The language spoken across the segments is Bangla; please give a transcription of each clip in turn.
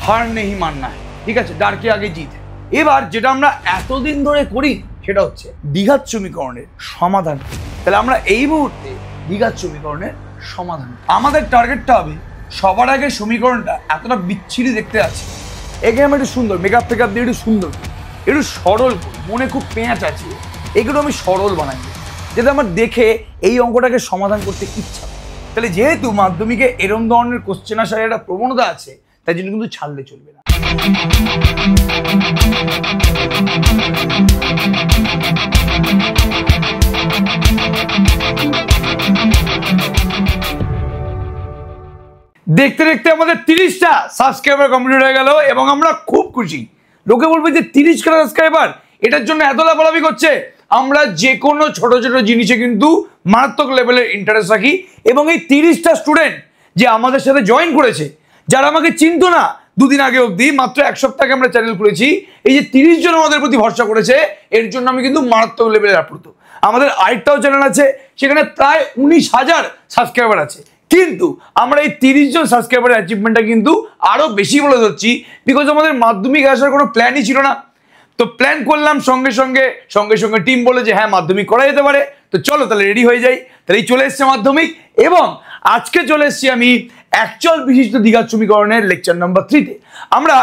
হার নেই মাননা, ঠিক আছে, ডারকে আগে জিত। এবার যেটা আমরা এতদিন ধরে করি সেটা হচ্ছে দ্বিঘাত সমীকরণের সমাধান। তাহলে আমরা এই মুহূর্তে দ্বিঘাত সমীকরণের সমাধান, আমাদের টার্গেটটা হবে সবার আগে সমীকরণটা এতটা বিচ্ছিরি দেখতে আছে, এখানে আমি একটু সুন্দর মেকআপ ফেকআপ দিয়ে একটু সুন্দর একটু সরল করি, মনে খুব পেঁয়াজ আছে, এগুলো আমি সরল বানাই যাতে আমার দেখে এই অঙ্কটাকে সমাধান করতে ইচ্ছা। তাহলে যেহেতু মাধ্যমিকে এরম ধরনের কোশ্চেন আসার একটা প্রবণতা আছে, তাই জন্য কিন্তু ছাড়লে চলবে না। দেখতে দেখতে আমাদের 30টা সাবস্ক্রাইবার কমপ্লিট হয়ে গেল এবং আমরা খুব খুশি। লোকে বলবে যে 30টা সাবস্ক্রাইবার, এটার জন্য এত লাফালাফি করছে। আমরা যে কোনো ছোট ছোট জিনিসে কিন্তু মারাত্মক লেভেলের ইন্টারেস্ট রাখি এবং এই 30টা স্টুডেন্ট যে আমাদের সাথে জয়েন করেছে, যারা আমাকে চিনতো না দুদিন আগে অবধি, মাত্র এক সপ্তাহে আমরা চ্যানেল খুলেছি, এই যে 30 জন আমাদের প্রতি ভরসা করেছে, এর জন্য আমি কিন্তু মারাত্মক লেভেলের আপ্লুত। আমাদের আরেকটাও চ্যানেল আছে, সেখানে প্রায় 19,000 সাবস্ক্রাইবার আছে, কিন্তু আমরা এই 30 জন সাবস্ক্রাইবারের অ্যাচিভমেন্টটা কিন্তু আরো বেশি বলে ধরছি, বিকজ আমাদের মাধ্যমিক আসার কোনো প্ল্যানই ছিল না। তো প্ল্যান করলাম, সঙ্গে সঙ্গে টিম বলে যে হ্যাঁ মাধ্যমিক করা যেতে পারে, তো চলো তাহলে রেডি হয়ে যাই। তাহলে চলে এসছে মাধ্যমিক এবং আজকে চলে এসছি আমি অ্যাকচুয়াল বিশিষ্ট দ্বিঘাত সমীকরণের লেকচার নাম্বার 3-তে। আমরা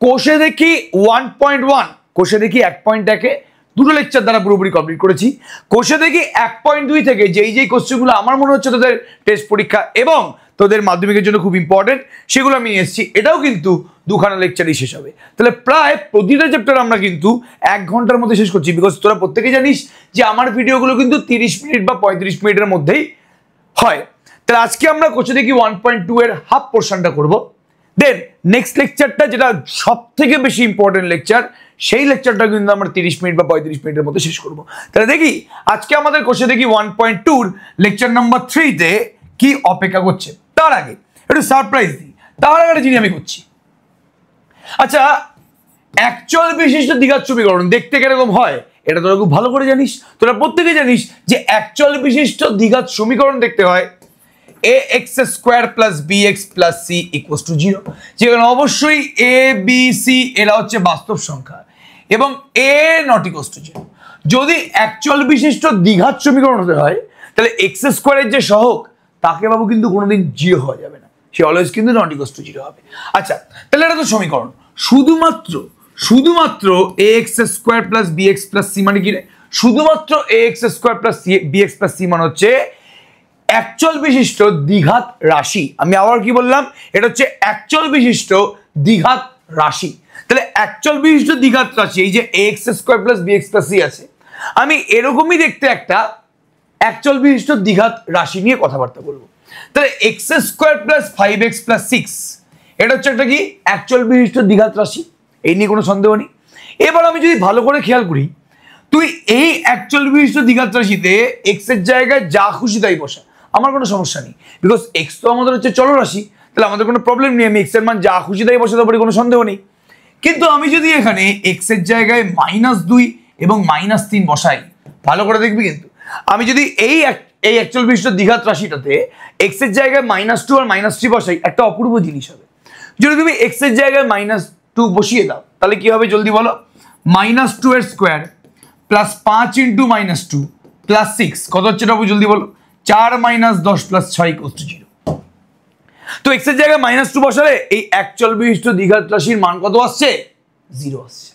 কোষে দেখি 1.1, কোষে দেখি 1.1-এ দুটো লেকচার দ্বারা পুরোপুরি কমপ্লিট করেছি। কোষে দেখি 1.2 থেকে যেই কোশ্চেনগুলো আমার মনে হচ্ছে তোদের টেস্ট পরীক্ষা এবং তোদের মাধ্যমিকের জন্য খুব ইম্পর্টেন্ট, সেগুলো আমি নিয়ে এসেছি। এটাও কিন্তু দুখানা লেকচারই শেষ হবে। তাহলে প্রায় প্রতিটা চ্যাপ্টার আমরা কিন্তু 1 ঘন্টার মধ্যে শেষ করছি, বিকজ তোরা প্রত্যেকে জানিস যে আমার ভিডিওগুলো কিন্তু 30 মিনিট বা 35 মিনিটের মধ্যেই হয়। তাহলে আজকে আমরা কোষে দেখি 1.2 এর হাফ পোর্শনটা করব। দেন নেক্সট লেকচারটা যেটা সব থেকে বেশি ইম্পর্টেন্ট লেকচার, সেই লেকচারটা কিন্তু আমরা 30 মিনিট বা 35 মিনিটের মধ্যে শেষ করব। তাহলে দেখি আজকে আমাদের কোষে দেখি 1.2 লেকচার নাম্বার 3-তে কি অপেক্ষা করছে। তার আগে একটু সারপ্রাইজ দিই, তার আগে একটা জিনিস আমি করছি। আচ্ছা, অ্যাকচুয়াল বিশিষ্ট দ্বিঘাত সমীকরণ দেখতে কিরকম হয় এটা তোরা খুব ভালো করে জানিস, তোরা প্রত্যেকে জানিস যে অ্যাকচুয়াল বিশিষ্ট দ্বিঘাত সমীকরণ দেখতে হয় ax square plus bx plus c equals to 0, যেখানে অবশ্যই a b c এরা হচ্ছে বাস্তব সংখ্যা এবং a নট ইকুয়ালস টু 0। যদি অ্যাকচুয়াল বিশিষ্ট দ্বিঘাত সমীকরণ হতে হয় তাহলে x স্কোয়ারের যে সহগ তাকে বাবু কিন্তু কোনোদিন 0 হওয়া যাবে না, সে অলওয়েজ কিন্তু নট ইকুয়ালস টু 0 হবে। আচ্ছা, তাহলে এটা তো সমীকরণ, শুধুমাত্র ax square plus bx plus c মানে কি রে? শুধুমাত্র ax square plus bx plus c মানে হচ্ছে অ্যাকচুয়াল বিশিষ্ট দ্বিঘাত রাশি। আমি আবার কি বললাম? এটা হচ্ছে অ্যাকচুয়াল বিশিষ্ট দ্বিঘাত রাশি। তাহলে অ্যাকচুয়াল বিশিষ্ট দ্বিঘাত রাশি এই যে ax square plus bx plus c আছে, আমি এরকমই দেখতে একটা অ্যাকচুয়াল বিশিষ্ট দ্বিঘাত রাশি নিয়ে কথাবার্তা বলবো। তাহলে x square plus 5x plus 6 এটা হচ্ছে একটা কি অ্যাকচুয়াল বিশিষ্ট দ্বিঘাত রাশি, এই নিয়ে কোনো সন্দেহ নেই। এবার আমি যদি ভালো করে খেয়াল করি, তুই এই অ্যাকচুয়াল বিশিষ্ট দ্বিঘাত রাশিতে x এর জায়গায় যা খুশি তাই বসা, আমার কোনো সমস্যা নেই, বিকজ x তো আমাদের হচ্ছে চলরাশি, তাহলে আমাদের কোনো প্রবলেম নেই, আমি x এর মান যা খুশি তাই বসাতে পারি, কোনো সন্দেহ নেই। কিন্তু আমি যদি এখানে x এর জায়গায় -2 এবং -3 বসাই, ভালো করে দেখবি কিন্তু আমি যদি এই অ্যাকচুয়াল বিশিষ্ট দ্বিঘাত রাশিটাতে x এর জায়গায় -2 আর -3 বসাই, একটা অপূর্ব জিনিস হবে। যদি তুমি x এর জায়গায় -2 বসিয়ে দাও তাহলে কি হবে জলদি বলো? -2 এর স্কোয়ার প্লাস 5 ইন্টু -2 প্লাস 6 কত হচ্ছে বাবু জলদি বলো? 4 - 10 প্লাস 6 ইকুয়ালস টু 0। তো x এর জায়গায় -2 বসালে এই অ্যাকচুয়াল বিশিষ্ট দ্বিঘাত রাশির মান কত আসছে? 0 আসছে।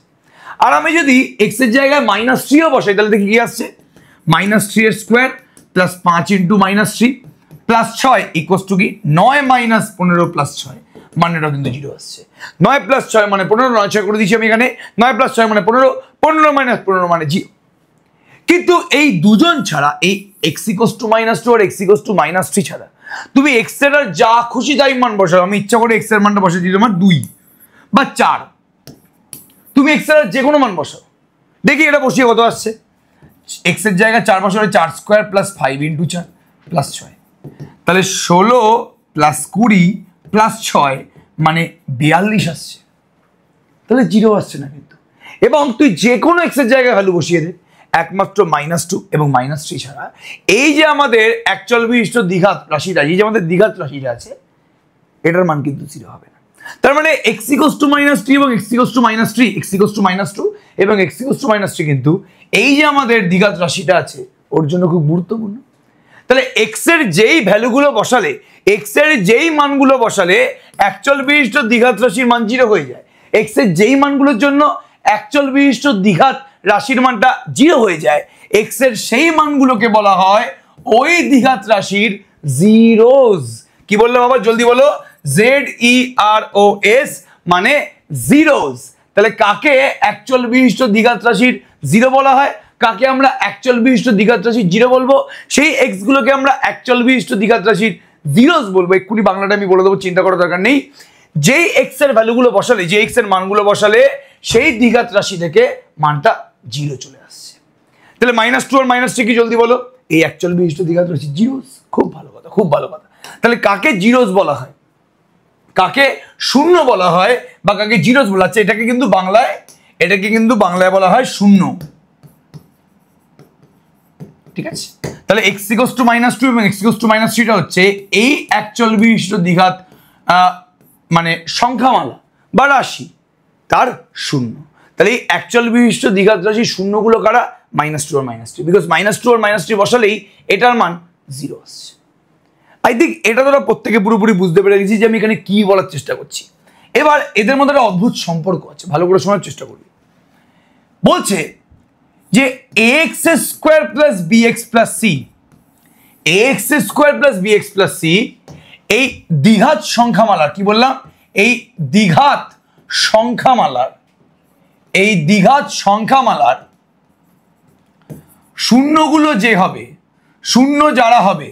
আর আমি যদি x এর জায়গায় -3ও বসাই তাহলে দেখি কি আসছে? -3 এর square plus 5 into -3 plus 6 equals to কি 9 - 15 প্লাস 6, মানেটাও কিন্তু 0 আসছে। 9 + 6 মানে 15, 9 6 করে দিচ্ছি আমি এখানে, 9 + 6 মানে 15, 15 - 15 মানে 0। কিন্তু এই দুজন ছাড়া, এই x = -2 আর x = -3 ছাড়া তুমি x এর যা খুশি তাই মান বসাও। আমি ইচ্ছা করে x এর মানটা বসে দিই তোমার 2 বা 4, তুমি x এর যে কোনো মান বসাও, দেখি এটা বসিয়ে কত আসছে। x এর জায়গায় 4 বসালে 4 স্কোয়ার প্লাস 5 ইন্টু 4 প্লাস 6, তাহলে 16 প্লাস 20 প্লাস 6 মানে 42 আসছে, তাহলে 0 আসছে না কিন্তু। এবং তুই যে কোনো x এর জায়গায় ভ্যালু বসিয়ে দে, একমাত্র -2 এবং -3 ছাড়া এই যে আমাদের অ্যাকচুয়াল বিশিষ্ট দ্বিঘাত রাশিটা, এই যে আমাদের দ্বিঘাত রাশিটা আছে, এটার মান কিন্তু 0 হবে না। তার মানে x ইকুয়ালস টু -3 এবং x equals to -3, x equals to -2 এবং x ইকুয়ালস টু -3 কিন্তু এই যে আমাদের দ্বিঘাত রাশিটা আছে ওর জন্য খুব গুরুত্বপূর্ণ। তাহলে x এর যেই ভ্যালুগুলো বসালে, x এর যেই মানগুলো বসালে অ্যাকচুয়াল বিশিষ্ট দ্বিঘাত রাশির মান 0 হয়ে যায়। x এর যেই মানগুলোর জন্য অ্যাকচুয়াল বিশিষ্ট দ্বিঘাত রাশির মানটা 0 হয়ে যায়, x এর সেই মানগুলোকে বলা হয় ওই দ্বিঘাত রাশির জিরোস। কি বললাম আবার জলদি বলো, ZEROS মানে জিরোস। তাহলে কাকে অ্যাকচুয়াল বিশিষ্ট দ্বিঘাত রাশির 0 বলা হয়, কাকে আমরা অ্যাকচুয়াল বিশিষ্ট দ্বিঘাত রাশির 0 বলবো, সেই x গুলোকে আমরা অ্যাকচুয়াল বিশিষ্ট দ্বিঘাত রাশির জিরোস বলবো। এক্ষুনি বাংলাটা আমি বলে দেবো, চিন্তা করার দরকার নেই। যেই x এর ভ্যালুগুলো বসালে, যে x এর মানগুলো বসালে সেই দ্বিঘাত রাশি থেকে মানটা 0 চলে আসছে। তাহলে -2 আর -3 কি জলদি বলো, এই অ্যাকচুয়াল বিশিষ্ট দ্বিঘাত রাশি জিরোস। খুব ভালো কথা, খুব ভালো কথা। তাহলে কাকে জিরোস বলা হয়, কাকে শূন্য বলা হয় বা কাকে জিরোস বলা হচ্ছে, এটাকে কিন্তু বাংলায় বলা হয় শূন্য। ঠিক আছে, তাহলে x ইকুয়ালস টু -2 এবং x ইকুয়ালস টু -3 টা হচ্ছে এই অ্যাকচুয়াল বিশিষ্ট দ্বিঘাত মানে সংখ্যামালা বা রাশি তার শূন্য। তাহলে এই অ্যাকচুয়াল বিশিষ্ট দ্বিঘাত রাশি শূন্যগুলো কারা, -2 আর -3, বিকজ -2 আর -3 বসালেই এটার মান 0 আসছে। আই থিঙ্ক এটা তোরা প্রত্যেকে পুরোপুরি বুঝতে পেরে গেছি যে আমি এখানে কি বলার চেষ্টা করছি। এবার এদের মধ্যে একটা অদ্ভুত সম্পর্ক আছে, ভালো করে শোনার চেষ্টা করবি। বলছে যে ax square plus bx plus c, ax square plus bx plus c এই দ্বিঘাত সংখ্যামালার, কি বললাম, এই দ্বিঘাত সংখ্যামালার শূন্যগুলো যে হবে, শূন্য যারা হবে,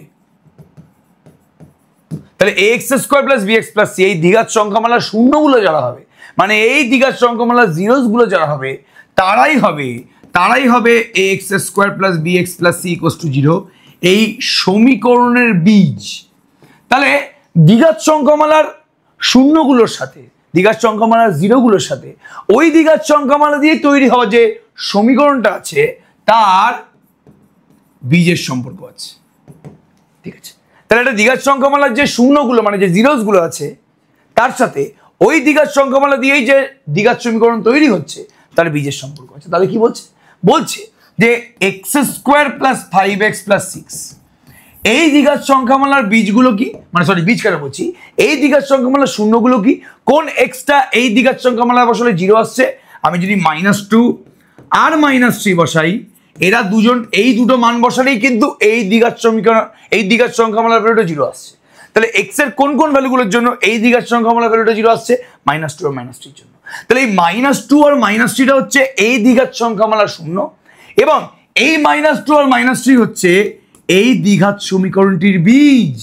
তাহলে ax square plus bx plus c এই দ্বিঘাত সংখ্যামালার শূন্যগুলো যারা হবে, মানে এই দ্বিঘাত সংখ্যামালার জিরোস গুলো যারা হবে, তারাই হবে ax square plus bx plus c equals to 0 এই সমীকরণের বীজ। তাহলে দ্বিঘাত সংখ্যামালার শূন্যগুলোর সাথে, দ্বিঘাত সংখ্যামালার জিরোগুলোর সাথে ওই দ্বিঘাত সংখ্যামালা দিয়ে তৈরি হওয়া যে সমীকরণটা আছে তার বীজের সম্পর্ক আছে। ঠিক আছে, তাহলে একটা দ্বিঘাত সংখ্যামালার যে শূন্যগুলো মানে যে জিরোস গুলো আছে তার সাথে ওই দ্বিঘাত সংখ্যামালা দিয়েই যে দ্বিঘাত সমীকরণ তৈরি হচ্ছে তার বীজের সম্পর্ক আছে। তাহলে কি বলছে, বলছে যে x square plus 5x plus 6 এই দ্বিঘাত সংখ্যামালার বীজগুলো কি, মানে সরি বীজ কেন বলছি, এই দ্বিঘাত সংখ্যামালার শূন্যগুলো কি, কোন এক্সটা এই দ্বিঘাত সংখ্যামালা বসালে 0 আসছে। আমি যদি -2 আর -3 বসাই, এরা দুজন এই দুটো মান বসালেই কিন্তু এই দ্বিঘাত সমীকরণ, এই দ্বিঘাত সংখ্যামালার ভ্যালুটা 0 আসছে। তাহলে x এর কোন কোন ভ্যালুগুলোর জন্য এই দ্বিঘাত সংখ্যামালার ভ্যালুটা 0 আসছে, -2 আর -3 জন্য। তাহলে এই -2 আর -3 টা হচ্ছে এই দ্বিঘাত সংখ্যামালার শূন্য, এবং এই -2 আর -3 হচ্ছে এই দ্বিঘাত সমীকরণটির বীজ।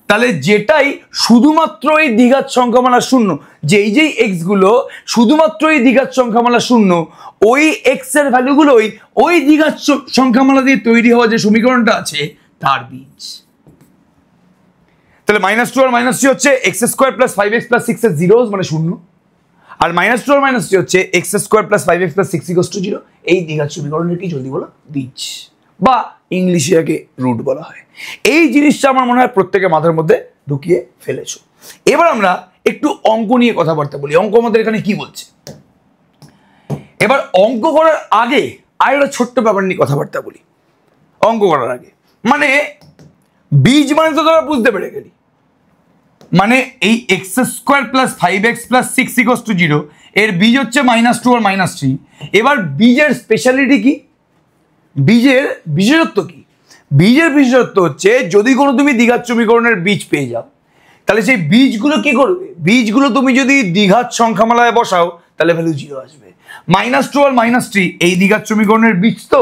তাহলে যেটাই শুধুমাত্র এই দ্বিঘাত সংখ্যামালার শূন্য, যেই x গুলো শুধুমাত্র এই দ্বিঘাত সংখ্যামালা শূন্য, ওই x এর ভ্যালুগুলোই ওই দ্বিঘাত সংখ্যামালা দিয়ে তৈরি হওয়া যে সমীকরণটা আছে তার বীজ। তাহলে -2 আর -3 হচ্ছে x square plus 5x plus 6 এর জিরোস মানে শূন্য, আর -2 আর -3 হচ্ছে x square plus 5x plus 6 equals to 0 এই দ্বিঘাত সমীকরণের কি জলদি বলো, বীজ, বা ইংলিশে একে রুট বলা হয়। এই জিনিসটা আমার মনে হয় প্রত্যেকের মাথার মধ্যে ঢুকিয়ে ফেলেছো। এবার আমরা একটু অঙ্ক নিয়ে কথাবার্তা বলি। অঙ্ক আমাদের এখানে কি বলছে, এবার অঙ্ক করার আগে আর একটা ছোট্ট ব্যাপার নিয়ে কথাবার্তা বলি। অঙ্ক করার আগে মানে বীজ মানে তো তোরা বুঝতে পেরে গেলি, মানে এই x square plus 5x plus 6 equals to 0 এর বীজ হচ্ছে -2 আর -3। এবার বীজের স্পেশালিটি কি, বীজের বিশেষত্ব কি, বীজের বিশেষত্ব হচ্ছে যদি কোনো তুমি দ্বিঘাত সমীকরণের বীজ পেয়ে যাও তাহলে সেই বীজগুলো কি করবে, বীজগুলো তুমি যদি দ্বিঘাত সংখ্যামালায় বসাও তাহলে ভ্যালু 0 আসবে। -2 আর -3 এই দ্বিঘাত সমীকরণের বীজ, তো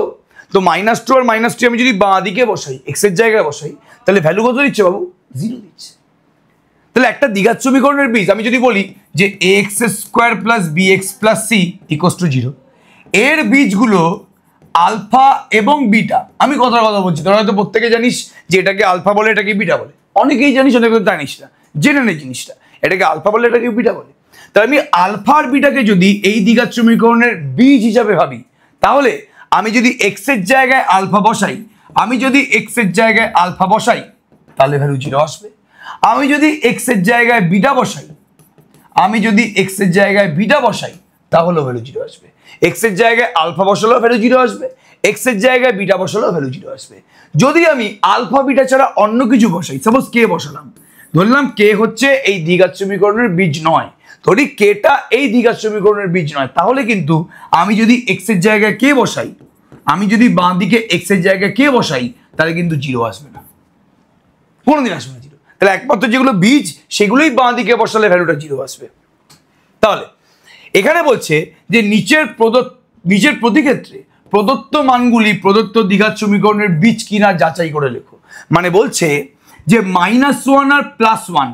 -2 আর -3 আমি যদি বাঁ দিকে বসাই, x এর জায়গায় বসাই, তাহলে ভ্যালু কত দিচ্ছে বাবু, 0 দিচ্ছে। তাহলে একটা দ্বিঘাত সমীকরণের বীজ আমি যদি বলি যে ax square plus bx plus c equals to 0, এর বীজগুলো আলফা এবং বিটা। আমি কথা বলছি, তোরা হয়তো প্রত্যেকে জানিস যে এটাকে আলফা বলে, এটাকে বিটা বলে, অনেকেই জানিস, অনেকে জানিস না, জেনে নেই জিনিসটা, এটাকে আলফা বলে, এটাকে বিটা বলে। তাহলে আমি আলফা আর বিটাকে যদি এই দ্বিঘাত সমীকরণের বীজ হিসাবে ভাবি, তাহলে আমি যদি x এর জায়গায় আলফা বসাই, তাহলে ভ্যালু 0 আসবে। আমি যদি x এর জায়গায় বিটা বসাই, আমি যদি এক্স এর জায়গায় বিটা বসাই তাহলেও ভ্যালু 0 আসবে, এক্স এর জায়গায় আলফা বসালেও ভ্যালু 0 আসবে, এক্স এর জায়গায় বিটা বসালেও ভ্যালু 0 আসবে। যদি আমি আলফা বিটা ছাড়া অন্য কিছু বসাই, সাপোজ কে বসালাম, ধরলাম কে হচ্ছে এই দ্বিঘাত সমীকরণের বীজ নয়, ধরি কেটা এই দ্বিঘাত সমীকরণের বীজ নয়, তাহলে কিন্তু আমি যদি এক্স এর জায়গায় কে বসাই, আমি যদি বাঁ দিকে এক্স এর জায়গায় কে বসাই, তাহলে কিন্তু 0 আসবে না, কোনোদিন আসবে না 0। তাহলে একমাত্র যেগুলো বীজ সেগুলোই বাঁ দিকে বসালে ভ্যালুটা 0 আসবে। তাহলে এখানে বলছে যে নিচের প্রতি ক্ষেত্রে প্রদত্ত মানগুলি প্রদত্ত দ্বিঘাত সমীকরণের বীজ কিনা যাচাই করে লেখো। মানে বলছে যে -1 আর +1,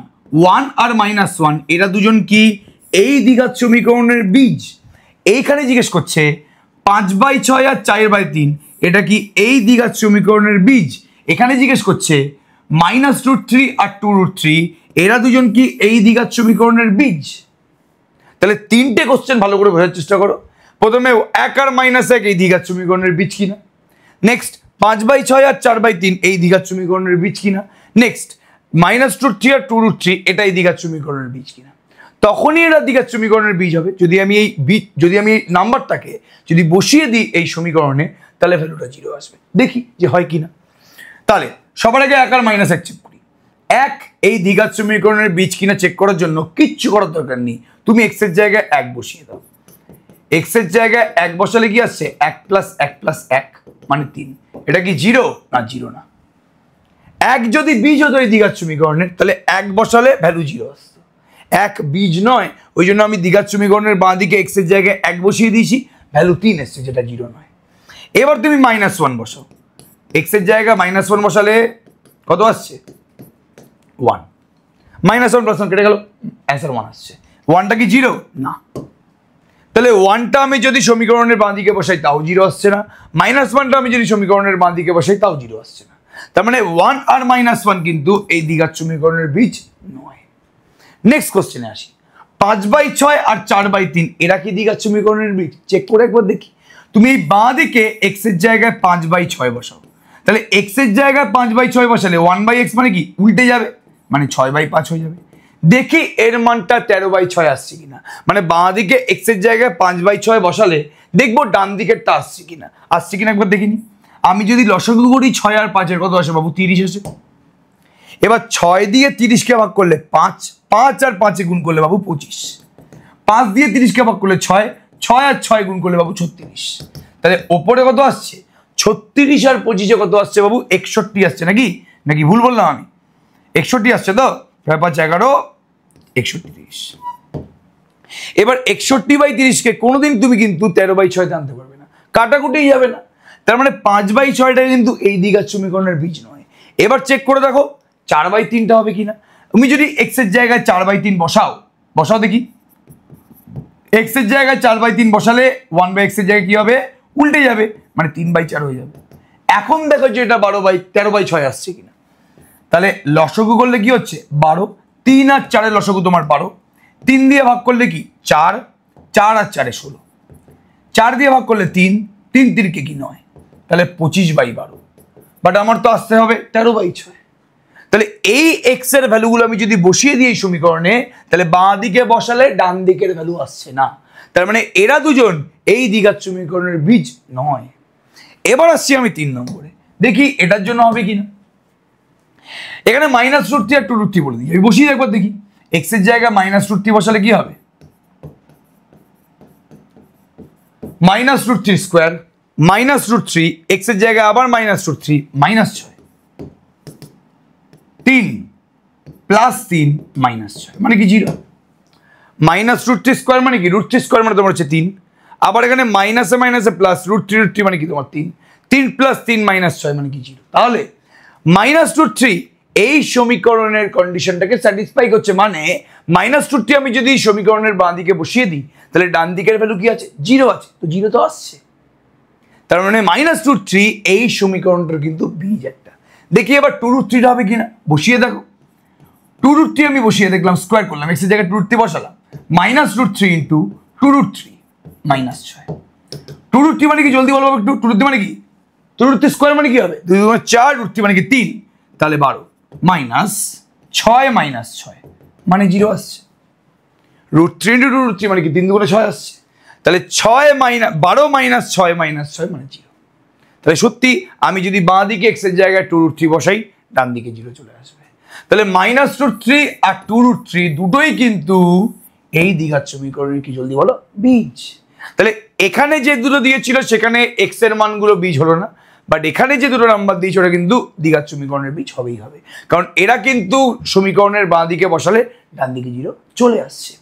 1 আর -1 এরা দুজন কি এই দ্বিঘাত সমীকরণের বীজ। এইখানে জিজ্ঞেস করছে 5/6 আর 4/3 এটা কি এই দ্বিঘাত সমীকরণের বীজ। এখানে জিজ্ঞেস করছে -√3 আর 2√3 এরা দুজন কি এই দ্বিঘাত সমীকরণের বীজ। তাহলে তিনটে কোশ্চেন ভালো করে বোঝার চেষ্টা করো। প্রথমে 1 আর -1 এই দ্বিঘাত সমীকরণের বীজ কিনা, নেক্সট 5/6 আর 4/3 এই দ্বিঘাত সমীকরণের বীজ কিনা, নেক্সট -√3 আর 2√3 এটা এই দ্বিঘাত সমীকরণের বীজ কিনা। তখনই এরা দ্বিঘাত সমীকরণের বীজ হবে যদি আমি এই নাম্বারটাকে যদি বসিয়ে দিই এই সমীকরণে, তাহলে ভ্যালুটা 0 আসবে। দেখি যে হয় কিনা। তাহলে সবার আগে 1 আর -1 চেক করি। 1 এই দ্বিঘাত সমীকরণের বীজ কিনা চেক করার জন্য কিচ্ছু করার দরকার নেই, তুমি এক্স এর জায়গায় 1 বসিয়ে দাও। এক্স এর জায়গায় 1 বসালে কি আসছে 1 + 1 + 1 মানে 3। এটা কি 0 না? 0 না। 1 যদি বীজ হতো এই দ্বিঘাত সমীকরণের, তাহলে 1 বসালে ভ্যালু 0 আসতো। 1 বীজ নয়, ওই জন্য আমি দ্বিঘাত সমীকরণের বাঁ দিকে এক্স এর জায়গায় 1 বসিয়ে দিয়েছি, ভ্যালু 3 এসছে, যেটা 0 নয়। এবার তুমি -1 বসাও, এক্স এর জায়গায় -1 বসালে কত আসছে 1, -1 + 1 কেটে গেল, অ্যান্সার 1 আসছে। 1টা কি 0 না? তাহলে 1টা আমি যদি সমীকরণের বাঁ দিকে বসাই তাও 0 আসছে না, -1টা আমি যদি সমীকরণের বাঁ দিকে বসাই তাও 0 আসছে না। তার মানে 1 আর -1 কিন্তু এই দ্বিঘাত সমীকরণের বীজ নয়। নেক্সট কোশ্চেনে আসি। 5/6 আর 4/3 এরা কি দ্বিঘাত সমীকরণের বীজ? চেক করে একবার দেখি। তুমি এই বাঁ দিকে এক্স এর জায়গায় 5/6 বসাও, তাহলে এক্স এর জায়গায় 5/6 বসালে 1/x মানে কি উল্টে যাবে, মানে 6/5 হয়ে যাবে। দেখি এর মানটা 13/6 আসছে কিনা, মানে বাঁ দিকে এক্স এর জায়গায় 5/6 বসালে দেখবো ডান দিকেরটা আসছে কিনা। আসছে কিনা একবার দেখিনি। আমি যদি লসাগু করি 6 আর 5 এর কত আসে বাবু? 30 আসে। এবার 6 দিয়ে 30কে ভাগ করলে 5, 5 আর 5 গুণ করলে বাবু 25, 5 দিয়ে 30কে ভাগ করলে 6, 6 আর 6 গুণ করলে বাবু 36। তাহলে ওপরে কত আসছে 36 আর 25 কত আসছে বাবু? 61 আসছে। নাকি ভুল বললাম আমি? 61 আসছে তো? 6 5 11 61 30। এবার 61/30কে কোনোদিন তুমি কিন্তু 13/6 আনতে পারবে না, কাটাকুটি যাবে না। তার মানে 5/6টা কিন্তু এই দ্বিঘাত সমীকরণের বীজ নয়। এবার চেক করে দেখো 4/3টা হবে কিনা। তুমি যদি এক্স এর জায়গায় 4/3 বসাও দেখি। এক্স এর জায়গায় 4/3 বসালে 1/x এর জায়গায় কি হবে? উল্টে যাবে, মানে 3/4 হয়ে যাবে। এখন দেখো যে এটা 13/6 আসছে কিনা। তাহলে লসাগু করলে কি হচ্ছে 12, 3 আর 4 লসাগু তোমার 12, 3 দিয়ে ভাগ করলে কি 4, 4 আর 4 16, 4 দিয়ে ভাগ করলে 3, 3 3 কি 9, তাহলে 25/12। বাট আমার তো আসতে হবে 13/6। তাহলে এই এক্স এর ভ্যালুগুলো আমি যদি বসিয়ে দিই এই সমীকরণে, তাহলে বাঁ দিকে বসালে ডান দিকের ভ্যালু আসছে না। তার মানে এরা দুজন এই দ্বিঘাত সমীকরণের বীজ নয়। এবার আসছি আমি 3 নম্বরে, দেখি এটার জন্য হবে কিনা। এখানে -√3 আর 2√3 বলে দিই, আমি বসিয়ে একবার দেখি। এক্স এর জায়গায় -√3 বসালে কি হবে? -√3 স্কোয়ার, -√3 এক্স এর জায়গায় আবার -√3, -6, 3 + 3 -6 মানে কি 0। -√3 স্কোয়ার মানে কি √3 স্কোয়ার মানে তোমার হচ্ছে 3। আবার এখানে মাইনাসে মাইনাসে প্লাস √3 মানে কি তোমার 3, 3 + 3 -6 মানে কি 0। তাহলে -√3 এই সমীকরণের কন্ডিশনটাকে স্যাটিসফাই করছে, মানে -√3 আমি যদি সমীকরণের বাঁ দিকে বসিয়ে দিই তাহলে ডান দিকের ভ্যালু কি আছে? 0 আছে, তো 0 তো আসছে। তার মানে -√3 এই সমীকরণটার কিন্তু বীজ একটা। দেখি এবার 2√3টা হবে কিনা, বসিয়ে দেখো। 2√3 আমি বসিয়ে দেখলাম, স্কোয়ার করলাম, এক্স এর জায়গায় 2√3 বসালাম, -√3 × 2√3 -6। 2√3 মানে কি জলদি বলবো একটু? 2√3 মানে কি? 2√3 স্কোয়ার মানে কি হবে? 2 × 4, √3 মানে কি 3, তাহলে 12, -6 -6 মানে 0 আসছে। √3 × √3 মানে কি 3 × 6 আসছে, তাহলে 12 - 6 - 6 মানে 0। তাহলে সত্যি আমি যদি বাঁ দিকে x এর জায়গায় 2√3 বসাই, ডান দিকে 0 চলে আসবে। তাহলে -√3 আর 2√3 দুটোই কিন্তু এই দ্বিঘাত সমীকরণের কি জলদি বলো বীজ। তাহলে এখানে যে দুটো দিয়েছিল সেখানে x এর মানগুলো বীজ হলো না, বাট এখানে যে দুটো নাম্বার দিয়েছে ওটা কিন্তু দ্বিঘাত সমীকরণের বীজ হবেই হবে, কারণ এরা কিন্তু সমীকরণের বাঁ দিকে বসালে ডান দিকে 0 চলে আসছে।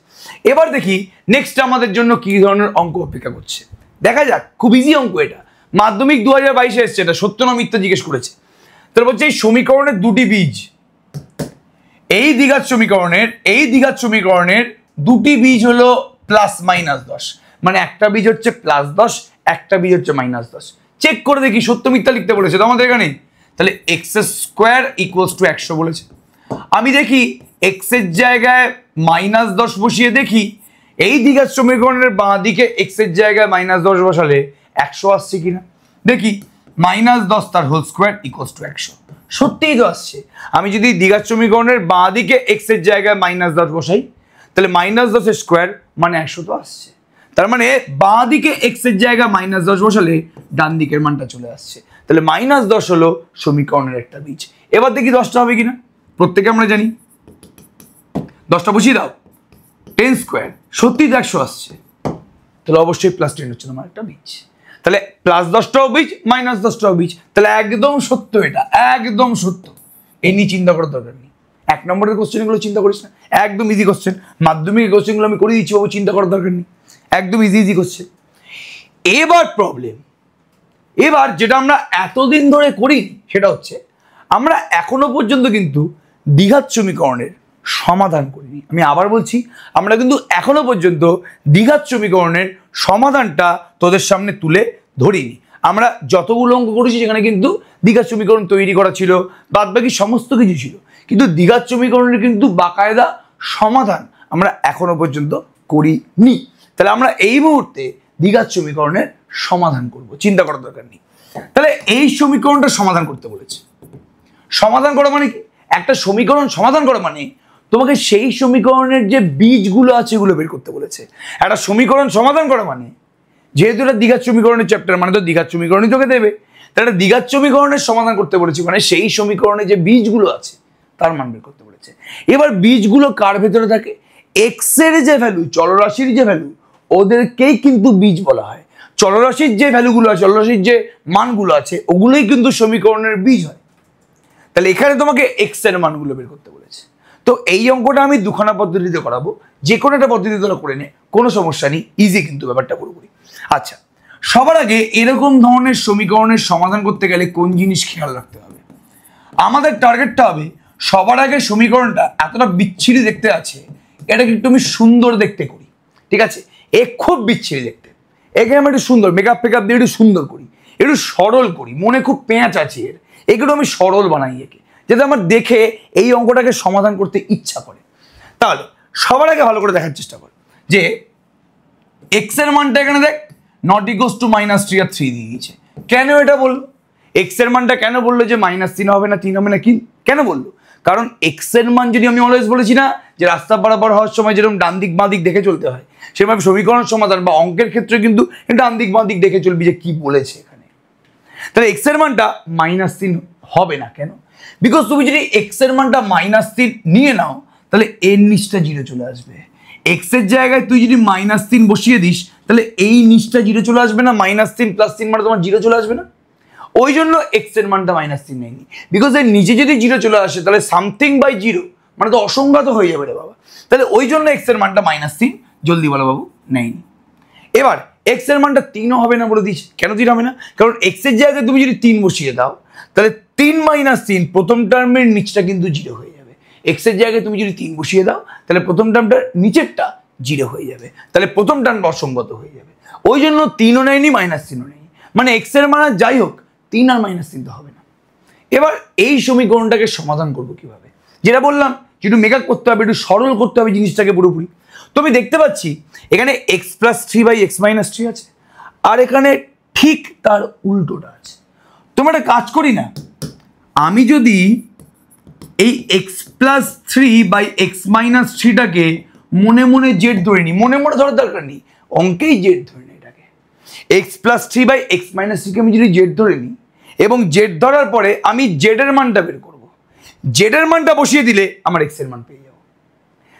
এবার দেখি নেক্সট আমাদের জন্য কি ধরনের অঙ্ক অপেক্ষা করছে, দেখা যাক। খুব ইজি অঙ্ক এটা, মাধ্যমিক 2022 এসছে, এটা সত্য না মিথ্যা জিজ্ঞেস করেছে। তাহলে বলছে এই সমীকরণের দুটি বীজ, এই দ্বিঘাত সমীকরণের দুটি বীজ হলো +-10, মানে একটা বীজ হচ্ছে +10, একটা বীজ হচ্ছে -10। চেক করে দেখি সত্য মিথ্যা লিখতে বলেছে তো আমাদের এখানে। তাহলে x² = 100 বলেছে। আমি দেখি x এর জায়গায় -10 বসিয়ে দেখি এই দ্বিঘাত সমীকরণের বাঁ দিকে x এর জায়গায় -10 বসালে 100 আসছে কিনা দেখি। -10 তার হোল স্কোয়ার = 100, সত্যিই তো আসছে। আমি যদি দ্বিঘাত সমীকরণের বাঁ দিকে x এর জায়গায় -10 বসাই, তাহলে -10 এর স্কোয়ার মানে 100 তো আসছে। তার মানে বাঁ দিকে x এর জায়গায় -10 বসালে ডান দিকের মানটা চলে আসছে। তাহলে -10 হলো সমীকরণের একটা বীজ। এবার দেখি 10টা হবে কিনা, প্রত্যেকে আমরা জানি 10টা বসিয়ে দাও, 10², সত্যিই তো 100 আসছে। তাহলে অবশ্যই +10 হচ্ছে তোমার একটা বীজ। তাহলে +10টাও বীজ, -10টাও বীজ, তাহলে একদম সত্য, এটা একদম সত্য। এই নিয়ে চিন্তা করার দরকার নেই। 1 নম্বরের কোশ্চেনগুলো চিন্তা করিস না, একদম ইজি কোশ্চেন। মাধ্যমিকের কোশ্চেনগুলো আমি করে দিচ্ছি বাবু, চিন্তা করার দরকার নেই, একদম ইজি কোশ্চেন। এবার প্রবলেম, এবার যেটা আমরা এতদিন ধরে করি সেটা হচ্ছে আমরা এখনো পর্যন্ত কিন্তু দ্বিঘাত সমীকরণের সমাধান করিনি। আমি আবার বলছি, আমরা কিন্তু এখনো পর্যন্ত দ্বিঘাত সমীকরণের সমাধানটা তোদের সামনে তুলে ধরিনি। আমরা যতগুলো অঙ্ক করেছি সেখানে কিন্তু দ্বিঘাত সমীকরণ তৈরি করা ছিল, বাদ বাকি সমস্ত কিছু ছিল, কিন্তু দ্বিঘাত সমীকরণের কিন্তু বাকায়দা সমাধান আমরা এখনো পর্যন্ত করিনি। তাহলে আমরা এই মুহূর্তে দ্বিঘাত সমীকরণের সমাধান করব, চিন্তা করার দরকার নেই। তাহলে এই সমীকরণটা সমাধান করতে বলেছে। সমাধান করা মানে কি? একটা সমীকরণ সমাধান করা মানে তোমাকে সেই সমীকরণের যে বীজগুলো আছে এগুলো বের করতে বলেছে। একটা সমীকরণ সমাধান করা মানে, যেহেতু এটা দ্বিঘাত সমীকরণের চ্যাপ্টার, মানে তো দ্বিঘাত সমীকরণই তোকে দেবে। তাহলে দ্বিঘাত সমীকরণের সমাধান করতে বলেছি মানে সেই সমীকরণে যে বীজগুলো আছে তার মান বের করতে বলেছে। এবার বীজগুলো কার ভেতরে থাকে? এক্স এর যে ভ্যালু, চলরাশির যে ভ্যালু, ওদেরকেই কিন্তু বীজ বলা হয়। চলরাশির যে ভ্যালুগুলো আছে, চলরাশির যে মানগুলো আছে, ওগুলোই কিন্তু সমীকরণের বীজ হয়। তাহলে এখানে তোমাকে এক্স এর মানগুলো বের করতে বলেছে। তো এই অঙ্কটা আমি দুখানা পদ্ধতিতে করাবো, যে কোনো একটা পদ্ধতি তোরা করে নে, কোনো সমস্যা নেই, ইজি কিন্তু ব্যাপারটা পুরোপুরি। আচ্ছা, সবার আগে এরকম ধরনের সমীকরণের সমাধান করতে গেলে কোন জিনিস খেয়াল রাখতে হবে? আমাদের টার্গেটটা হবে সবার আগে সমীকরণটা এতটা বিচ্ছিরি দেখতে আছে, এটাকে একটু আমি সুন্দর দেখতে করি, ঠিক আছে? এ খুব বিচ্ছিরি দেখতে, একে আমি একটু সুন্দর মেকআপ ফেকআপ দিয়ে একটু সুন্দর করি, একটু সরল করি, মনে খুব পেঁয়াজ আছে এর, এগুলো আমি সরল বানাই একে, যাতে আমার দেখে এই অঙ্কটাকে সমাধান করতে ইচ্ছা করে। তাহলে সবার আগে ভালো করে দেখার চেষ্টা কর যে এক্স এর মানটা এখানে দেখ, নট ইকুয়ালস টু -3 আর 3 দিয়ে দিয়েছে। কেন এটা বললো? এক্স এর মানটা কেন বললো যে -3 হবে না 3 হবে না, কি কেন বললো? কারণ এক্স এর মান যদি, আমি অলওয়েজ বলেছি না যে রাস্তা পারাপার হওয়ার সময় যেরকম ডান দিক বাঁ দিক দেখে চলতে হয়, সেভাবে সমীকরণ সমাধান বা অঙ্কের ক্ষেত্রে কিন্তু ডান দিক বাঁ দিক দেখে চলবি যে কি বলেছে এখানে। তাহলে এক্স এর মানটা -3 হবে না কেন? বিকজ তুমি যদি এক্স এর মানটা -3 নিয়ে নাও তাহলে এর নিচটা 0 চলে আসবে। এক্স এর জায়গায় তুই যদি -3 বসিয়ে দিস তাহলে এই নিচটা 0 চলে আসবে না? -3 + 3 মানে তোমার 0 চলে আসবে না? ওই জন্য এক্স এর মানটা -3 নেয়নি, বিকজ এর নিচে যদি 0 চলে আসে তাহলে সামথিং বাই 0 মানে তো অসংজ্ঞাত হয়ে যাবে রে বাবা। তাহলে ওই জন্য এক্স এর মানটা -3 জলদি বলো বাবু নেয়নি। এবার এক্স এর মানটা 3ও হবে না বলে দিয়েছে। কেন 3 হবে না? কারণ এক্স এর জায়গায় তুমি যদি 3 বসিয়ে দাও তাহলে 3 - 3 প্রথম টার্মের নিচটা কিন্তু 0 হয়ে যাবে। এক্স এর জায়গায় তুমি যদি 3 বসিয়ে দাও তাহলে প্রথম টার্মটার নিচেরটা 0 হয়ে যাবে, তাহলে প্রথম টার্মটা অসঙ্গত হয়ে যাবে। ওই জন্য 3ও নেয়নি, -3ও নেয়নি, মানে এক্স এর মান যাই হোক 3 আর -3 তো হবে না। এবার এই সমীকরণটাকে সমাধান করব কিভাবে? যেটা বললাম, একটু মেকআপ করতে হবে, একটু সরল করতে হবে জিনিসটাকে পুরোপুরি। তো আমি দেখতে পাচ্ছি এখানে x + 3/x - 3 আছে, আর এখানে ঠিক তার উল্টোটা আছে। তোমরা একটা কাজ করি না, আমি যদি এই x + 3/x - 3টাকে মনে মনে জেড ধরে নি, মনে মনে ধরার দরকার নেই, অঙ্কেই জেড ধরে নি এটাকে। X plus three by x minus থ্রিকে আমি যদি জেড ধরে নিই এবং জেড ধরার পরে আমি জেডের মানটা বের করবো, জেডের মানটা বসিয়ে দিলে আমার এক্স এর মান পেয়ে যাবো।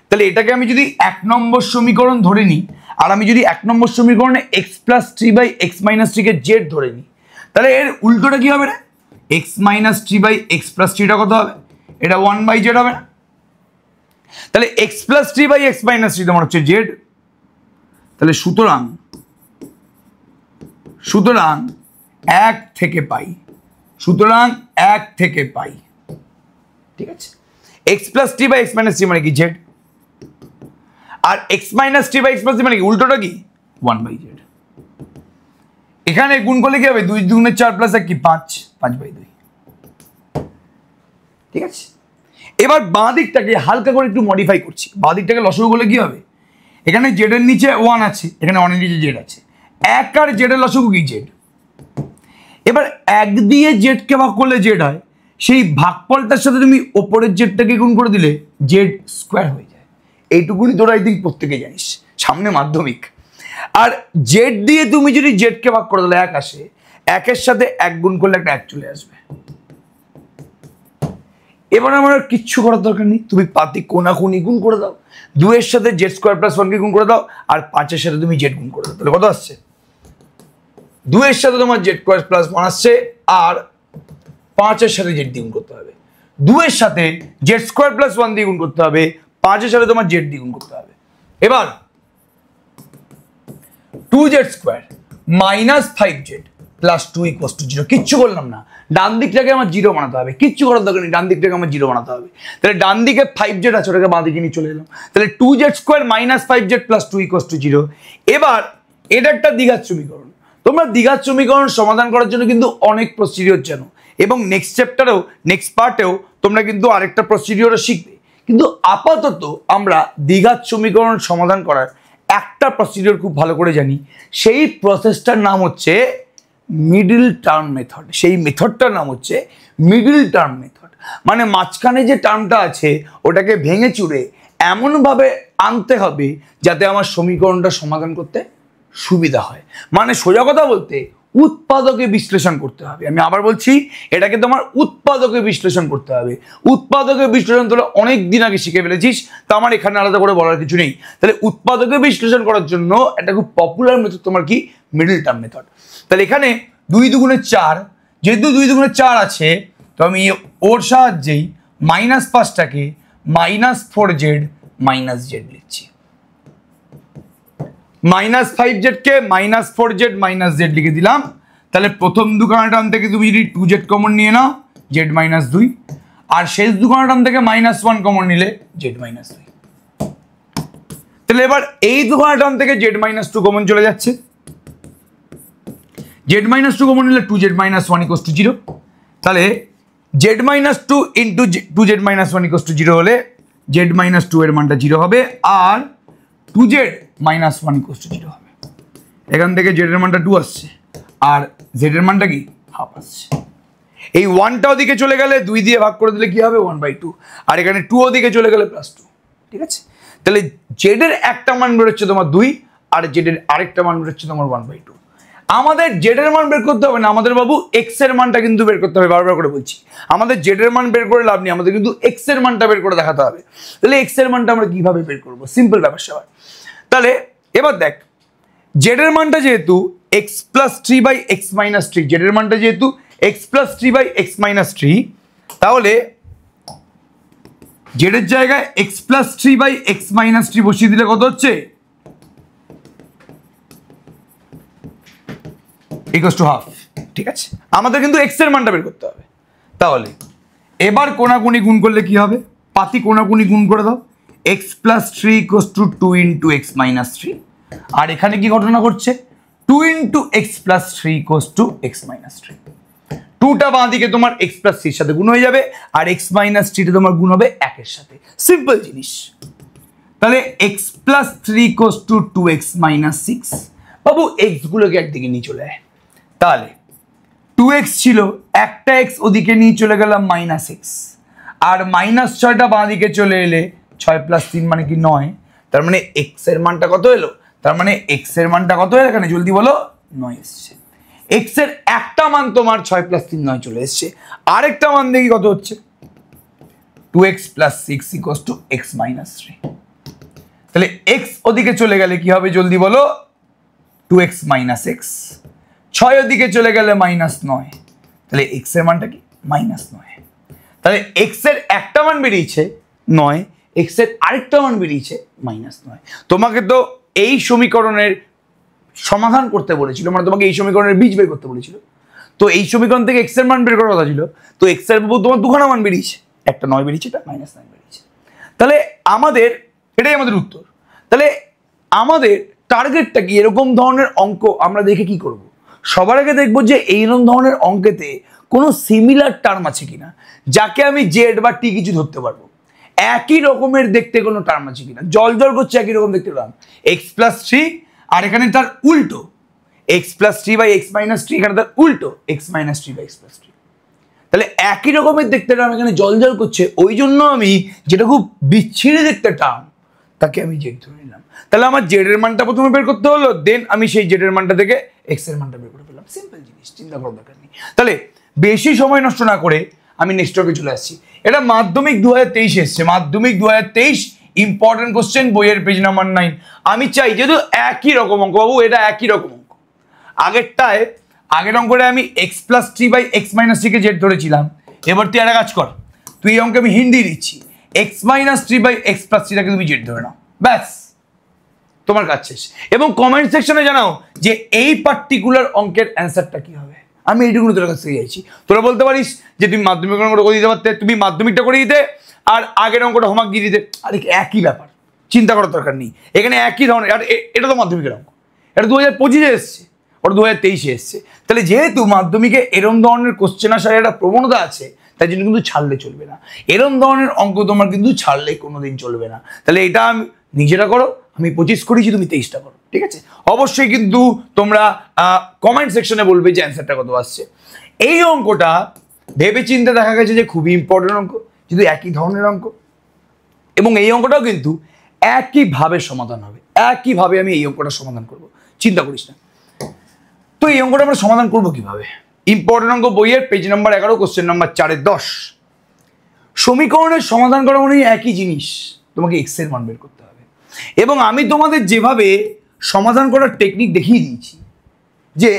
তাহলে এটাকে আমি যদি 1 নম্বর সমীকরণ ধরে নিই আর আমি যদি 1 নম্বর সমীকরণে X plus three by x minus থ্রিকে জেড ধরে নিই, তাহলে এর উল্টোটা কি হবে না, X minus three by x plus থ্রিটা কত হবে, এটা 1/z হবে না। তাহলে x plus three by x minus three তোমার হচ্ছে জেড। তাহলে সুতরাং 1 থেকে পাই, সুতরাং 1 থেকে পাই, ঠিক আছে। X plus three by x minus three মানে কি জেড, আর x minus three by x plus three মানে কি উল্টোটা কি 1/z। এখানে গুণ করলে কি হবে, 2 2 4 প্লাস 1 কি 5, 5/2, ঠিক আছে। এবার বাঁ দিকটাকে হালকা করে একটু মডিফাই করছি, বাঁ দিকটাকে লসাগু করলে কি হবে, এখানে জেড এর নিচে 1 আছে, এখানে 1 এর নিচে জেড আছে, 1 আর জেড এর লসাগু কি জেড। এবার 1 দিয়ে জেডকে ভাগ করলে জেড হয়, সেই ভাগফলটার সাথে তুমি ওপরের জেডটাকে গুণ করে দিলে জেড স্কোয়ার হয়ে যায়। এইটুকুনি তোরা এই দিক প্রত্যেকে জানিস, সামনে মাধ্যমিক। আর জেড দিয়ে তুমি যদি জেডকে ভাগ করে দিলে 1 আসে, 1 সাথে 1 গুণ করলে একটা 1 চলে আসবে। এবার আমার কিচ্ছু করার দরকার নেই, তুমি পাতি কোনাকুনি গুণ করে দাও, 2 এর সাথে জেড স্কোয়ার প্লাস 1কে গুণ করে দাও, আর 5 এর সাথে তুমি জেড গুণ করে দাও, তাহলে কত আসছে, 2 এর সাথে তোমার জেড স্কোয়ার প্লাস 1 আসছে, আর 5 এর সাথে জেড দিয়ে গুণ করতে হবে। 2 এর সাথে জেড স্কোয়ার প্লাস 1 দিয়ে গুণ করতে হবে, 5 এর সাথে তোমার জেড দিয়ে গুণ করতে হবে। এবার 2z square minus 5z plus 2 equals to 0, কিচ্ছু করলাম না, ডান দিকটাকে আমার 0 বানাতে হবে, কিচ্ছু করার দরকার নেই, ডান দিকটাকে আমার 0 বানাতে হবে। তাহলে ডান দিকে 5z আছে, ওটাকে বাঁ দিকে নিয়ে চলে এলাম, তাহলে 2z square minus 5z plus 2 equals to 0। এবার এটা একটা দ্বিঘাত সমীকরণ, তোমরা দ্বিঘাত সমীকরণ সমাধান করার জন্য কিন্তু অনেক প্রসিডিওর জানো, এবং নেক্সট চ্যাপ্টারেও নেক্সট পার্টেও তোমরা কিন্তু আরেকটা প্রসিডিওরও শিখবে, কিন্তু আপাতত আমরা দ্বিঘাত সমীকরণ সমাধান করার একটা প্রসিডিওর খুব ভালো করে জানি, সেই প্রসেসটার নাম হচ্ছে মিডল টার্ম মেথড। সেই মেথডটার নাম হচ্ছে মিডল টার্ম মেথড, মানে মাঝখানে যে টার্মটা আছে ওটাকে ভেঙে চুরে এমনভাবে আনতে হবে যাতে আমার সমীকরণটা সমাধান করতে সুবিধা হয়। মানে সোজা কথা বলতে উৎপাদকে বিশ্লেষণ করতে হবে। আমি আবার বলছি, এটাকে তোমার উৎপাদকে বিশ্লেষণ করতে হবে। উৎপাদকে বিশ্লেষণ তোরা অনেক দিন আগে শিখে ফেলেছিস, তো আমার এখানে আলাদা করে বলার কিছু নেই। তাহলে উৎপাদকে বিশ্লেষণ করার জন্য একটা খুব পপুলার মেথড তোমার কি, মিডল টার্ম মেথড। তাহলে এখানে 2 দুগুণে 4, যেহেতু 2 দুগুণে 4 আছে, তো আমি ওর সাহায্যেই -5টাকে -4z - z লিখছি। -5z কে -4z - z লিখে দিলাম। তাহলে প্রথম দুখানা টার্ম থেকে তুমি যদি 2z কমন নিয়ে নাও, z - 2, আর শেষ দুখানা টার্ম থেকে -1 কমন নিলে z - 2। তাহলে এবার এই দুখানা টার্ম থেকে z - 2 কমন চলে যাচ্ছে, z - 2 কমন নিলে 2z - 1 = 0। তাহলে z - 2 ইন্টু 2z - 1 = 0 হলে z - 2 এর মানটা 0 হবে, আর 2z - 1 = 0 হবে। এখান থেকে z এর মানটা 2 আসছে, আর z এর মানটা কি হাফ আসছে। এই 1টা ওদিকে চলে গেলে 2 দিয়ে ভাগ করে দিলে কি হবে 1/2, আর এখানে 2 ওদিকে চলে গেলে +2, ঠিক আছে। তাহলে z এর একটা মান বের হচ্ছে তোমার 2, আর z এর আরেকটা মান বের হচ্ছে তোমার 1/2। আমাদের z এর মান বের করতে হবে না, আমাদের বাবু x এর মানটা কিন্তু বের করতে হবে। বারবার করে বলছি, আমাদের z এর মান বের করে লাভ নেই, আমাদের কিন্তু x এর মানটা বের করে দেখাতে হবে। তাহলে x এর মানটা আমরা কিভাবে বের করব, সিম্পল ব্যাপার সবার। তাহলে এবার দেখ, z এর মানটা যেহেতু x + 3 / x - 3, z এর মানটা যেহেতু x + 3 / x - 3, তাহলে z এর জায়গায় x + 3 / x - 3 বসিয়ে দিলে কত হচ্ছে, = হাফ, ঠিক আছে। আমাদের কিন্তু x এর মানটা বের করতে হবে। তাহলে এবার কোনাকুনি গুণ করলে কি হবে, পাতি কোনাকুনি গুণ করে দাও, x + 3 = 2 × x - 3, আর এখানে কি ঘটনা ঘটছে, 2 × x + 3 = x - 3। 2টা বাঁ দিকে তোমার x + 3 এর সাথে গুণ হয়ে যাবে, আর x - 3টা তোমার গুণ হবে 1 এর সাথে, সিম্পল জিনিস। তাহলে x + 3 = 2x - 6, বাবু x গুলোকে একদিকে নিয়ে চলে আয়। তাহলে 2x ছিল, একটা x ওদিকে নিয়ে চলে গেলাম -x, আর -6টা বাঁ দিকে চলে এলে 6 + 3 মানে কি 9, তার মানে এক্স এর মানটা কত এলো, তার মানে এক্স এর মানটা কত এলো এখানে জলদি বলো, 9 এসছে। এক্স এর একটা মান তোমার 6 + 3 9 চলে এসছে। আরেকটা মান দেখি কত হচ্ছে, 2x + 6 = x - 3। তাহলে x ওদিকে চলে গেলে কি হবে জলদি বলো, 2x - x। 6 ওদিকে চলে গেলে -9, তাহলে x এর মানটা কি -9। তাহলে x এর একটা মান বেরিয়েছে 9, x এর আরেকটা মান বেরিয়েছে -9। তোমাকে তো এই সমীকরণের সমাধান করতে বলেছিল, মানে তোমাকে এই সমীকরণের বীজ বের করতে বলেছিল। তো এই সমীকরণ থেকে x এর মান বের করার কথা ছিল, তো x এর উপর তোমার দুখানা মান বেরিয়েছে, একটা 9 বেরিয়েছে, এটা -9 বেরিয়েছে। তাহলে আমাদের এটাই আমাদের উত্তর। তাহলে আমাদের টার্গেটটা কি, এরকম ধরনের অঙ্ক আমরা দেখে কি করব, সবার আগে দেখবো যে এইরকম ধরনের অঙ্কেতে কোনো সিমিলার টার্ম আছে কিনা, যাকে আমি জেড বা টি কিছু ধরতে পারবো। একই রকমের দেখতে কোনো টার্ম আছে কিনা, জল জল করছে একই রকম দেখতে টার্ম, এক্স প্লাস থ্রি আর এখানে তার উল্টো x plus three by x minus three, এখানে তার উল্টো x minus three by x plus three. তাহলে একই রকমের দেখতে টার্ম এখানে জল জল করছে, ওই জন্য আমি যেটা খুব বিচ্ছিরি দেখতে টার্ম তাকে আমি জেড ধরে নিলাম। তাহলে আমার জেড এর মানটা প্রথমে বের করতে হলো, দেন আমি সেই জেড এর মানটা থেকে এক্স এর মানটা বের করে ফেললাম। সিম্পল জিনিস, চিন্তা করার দরকার নেই। তাহলে বেশি সময় নষ্ট না করে আমি নেক্সট টপিকে চলে আসছি। এটা মাধ্যমিক 2023 এসছে, মাধ্যমিক 2023 ইম্পর্টেন্ট কোশ্চেন, বইয়ের পেজ নাম্বার 9। আমি চাই যেহেতু একই রকম অঙ্ক, বাবু এটা একই রকম অঙ্ক। আগের অঙ্কটা আমি X plus three by x minus থ্রিকে জেড ধরেছিলাম। এবার তুই একটা কাজ কর, তুই এই অঙ্কে আমি হিন্দি দিচ্ছি, X minus three by x plus থ্রিটাকে তুমি জেড ধরে নাও, ব্যাস তোমার কাজ শেষ। এবং কমেন্ট সেকশনে জানাও যে এই পার্টিকুলার অঙ্কের অ্যান্সারটা কি হবে। আমি এইটুকু তোর কাছ থেকে চাইছি। তোরা বলতে পারিস যে তুমি মাধ্যমিক অঙ্কটা করে দিতে পারতে, তুমি মাধ্যমিকটা করে দিতে আর আগের অঙ্কটা হোমওয়ার্ক দিয়ে দিতে, আরে একই ব্যাপার, চিন্তা করার দরকার নেই। এখানে একই ধরনের, আর এটা তো মাধ্যমিকের অঙ্ক, এটা 2025-এ এসছে, ওটা 2023-এ এসছে। তাহলে যেহেতু মাধ্যমিকে এরম ধরনের কোশ্চেন আসার একটা প্রবণতা আছে, তাই জন্য কিন্তু ছাড়লে চলবে না। এরম ধরনের অঙ্ক তোমার কিন্তু ছাড়লে কোনোদিন চলবে না। তাহলে এটা আমি নিজেরা করো, আমি 25 করেছি, তুমি 23টা করো, ঠিক আছে? অবশ্যই কিন্তু তোমরা কমেন্ট সেকশনে বলবে যে অ্যান্সারটা কত আসছে। এই অঙ্কটা ভেবে চিন্তে দেখা গেছে যে খুবই ইম্পর্টেন্ট অঙ্ক, কিন্তু একই ধরনের অঙ্ক, এবং এই অঙ্কটাও কিন্তু একইভাবে সমাধান হবে, একইভাবে আমি এই অঙ্কটা সমাধান করব, চিন্তা করিস না। তো এই অঙ্কটা আমরা সমাধান করবো কিভাবে? ইম্পর্টেন্ট অঙ্ক, বইয়ের পেজ নাম্বার 11, কোশ্চেন নাম্বার 4-10। সমীকরণের সমাধান করা মানে একই জিনিস, তোমাকে এক্স এর মান বের করতে হবে। এবং আমি তোমাদের যেভাবে সমাধান করার টেকনিক দেখিয়ে দিয়েছি, যে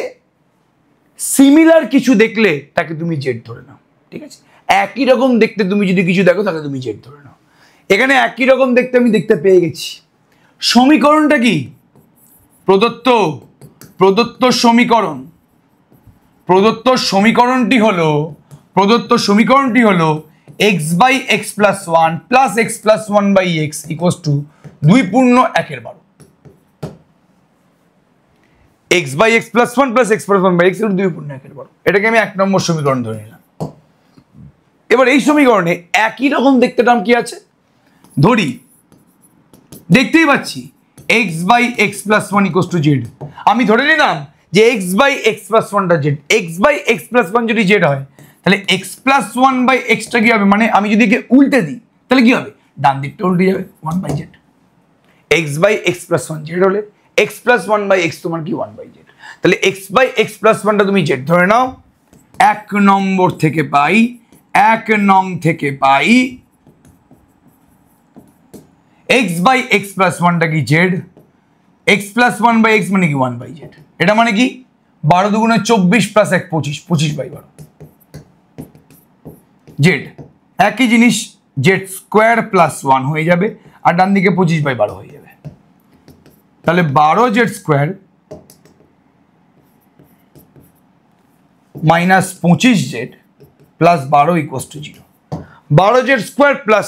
সিমিলার কিছু দেখলে তাকে তুমি জেড ধরে নাও, ঠিক আছে? একই রকম দেখতে তুমি যদি কিছু দেখো তাকে তুমি জেড ধরে নাও। এখানে একই রকম দেখতে আমি দেখতে পেয়ে গেছি। সমীকরণটা কি? প্রদত্ত সমীকরণ, প্রদত্ত সমীকরণটি হলো x by x plus one plus x plus one by x equals to 2×1/12। X by x plus one plus x plus one by x 2×1/12। এটাকে আমি 1 নম্বর সমীকরণ ধরে নিলাম। এবার এই সমীকরণে একই রকম দেখতে টার্ম কি আছে ধরি, দেখতেই পাচ্ছি x by x plus one equals to z. আমি ধরে নিলাম যে এক্স বাই এক্স প্লাস ওয়ানটা z. X by x plus one যদি জেড হয়, তাহলে এক্স প্লাস ওয়ান বাই এক্সটা কি হবে, মানে আমি যদি একে উল্টে দিই তাহলে কি হবে, ডান দিকটা উল্টে যাবে, 1/z। X by x plus one Z হলে X plus one by X তোমার কি 1/z। তাহলে এক্স বাই এক্স প্লাস ওয়ানটা তুমি জেড ধরে নাও। 1 নম্বর থেকে পাই, 1 নং থেকে পাই এক্স বাই এক্স প্লাস ওয়ানটা কি z, x plus one by x মানে কি 1/z। এটা মানে কি 12 দুগুণে 24 প্লাস 1 25, 25/12 জেড। একই জিনিস জেড স্কোয়ার প্লাস 1 হয়ে যাবে, আর ডান দিকে 25/12 হয়ে যাবে। তাহলে 12 Z square minus 25 Z plus 12 equals to 0। 12 Z square plus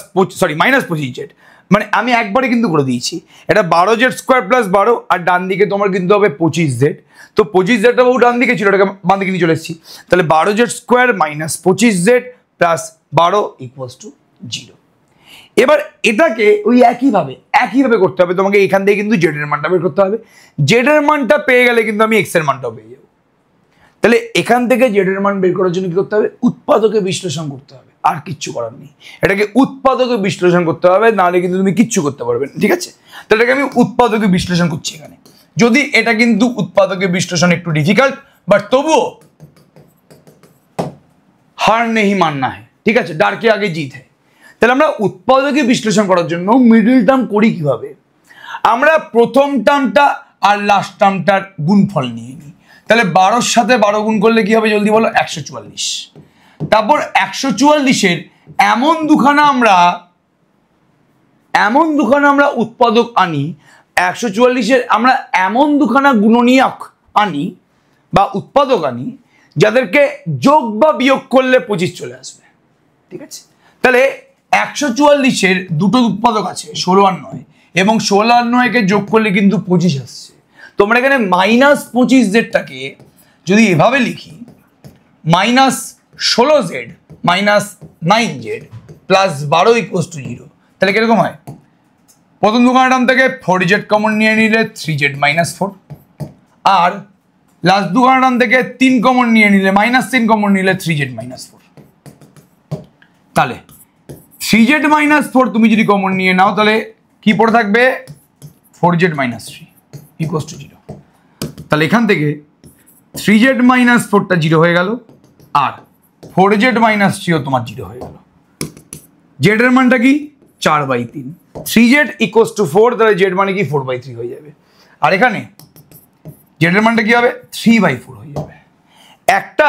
minus 25 Z, মানে আমি একবারে কিন্তু করে দিয়েছি। এটা 12 জেড স্কোয়ার প্লাস 12, আর ডান দিকে তোমার কিন্তু হবে 25 জেড। তো 25 জেডটা বহু ডান দিকে ছিল, এটাকে বাম দিকে নিয়ে চলে এসেছি। তাহলে 12 Z square minus 25 Z plus 12 equals to 0। এবার এটাকে ওই একইভাবে করতে হবে তোমাকে। এখান থেকে কিন্তু জেড এর মানটা বের করতে হবে। জেড এর মানটা পেয়ে গেলে কিন্তু আমি এক্স এর মানটাও পেয়ে যাবো। তাহলে এখান থেকে জেড এর মান বের করার জন্য কি করতে হবে, উৎপাদকে বিশ্লেষণ করতে হবে, আর কিচ্ছু করার নেই। এটাকে উৎপাদকে বিশ্লেষণ করতে হবে, নাহলে কিন্তু তুমি কিচ্ছু করতে পারবে না, ঠিক আছে? তাহলে এটাকে আমি উৎপাদকীয় বিশ্লেষণ করছি এখানে। যদি এটা কিন্তু উৎপাদকীয় বিশ্লেষণ একটু ডিফিকাল্ট, বাট তবুও হার নেই মাননা है, ঠিক আছে, ডার কে আগে জিত है। তাহলে আমরা উৎপাদকীয় বিশ্লেষণ করার জন্য মিডল টার্ম করি কিভাবে? আমরা প্রথম টার্মটা আর লাস্ট টার্মটার গুণফল নিয়ে নিই। তাহলে 12 সাথে 12 গুণ করলে কি হবে জলদি বলো? 144। তারপর 144-এর এমন দুখানা আমরা উৎপাদক আনি, 144-এর আমরা এমন দুখানা গুণনীয়ক আনি বা উৎপাদক আনি যাদেরকে যোগ বা বিয়োগ করলে 25 চলে আসবে, ঠিক আছে। তাহলে 144-এর দুটো উৎপাদক আছে 16 আর 9, এবং 16 আর 9-কে যোগ করলে কিন্তু 25 আসছে। তোমরা এখানে -25z-টাকে যদি এভাবে লিখি, -16z -9z + 12 = 0, তাহলে কিরকম হয়? প্রথম দুখানা টার্ম থেকে 4z কমন নিয়ে নিলে 3z - 4, আর লাস্ট দুখানা টার্ম থেকে 3 কমন নিয়ে নিলে -3 কমন নিলে 3z - 4। তাহলে 3z - 4 তুমি যদি কমন নিয়ে নাও তাহলে কি পড়ে থাকবে? 4z - 3 = 0। তাহলে এখান থেকে 3z - 4টা 0 হয়ে গেল, আর 4z - 3ও তোমার 0 হয়ে গেল। z এর মানটা কি? 4/3। 3z = 4, তাহলে z মানে কি? 4/3 হয়ে যাবে। আর এখানে z এর মানটা কি হবে? 3/4 হয়ে যাবে। একটা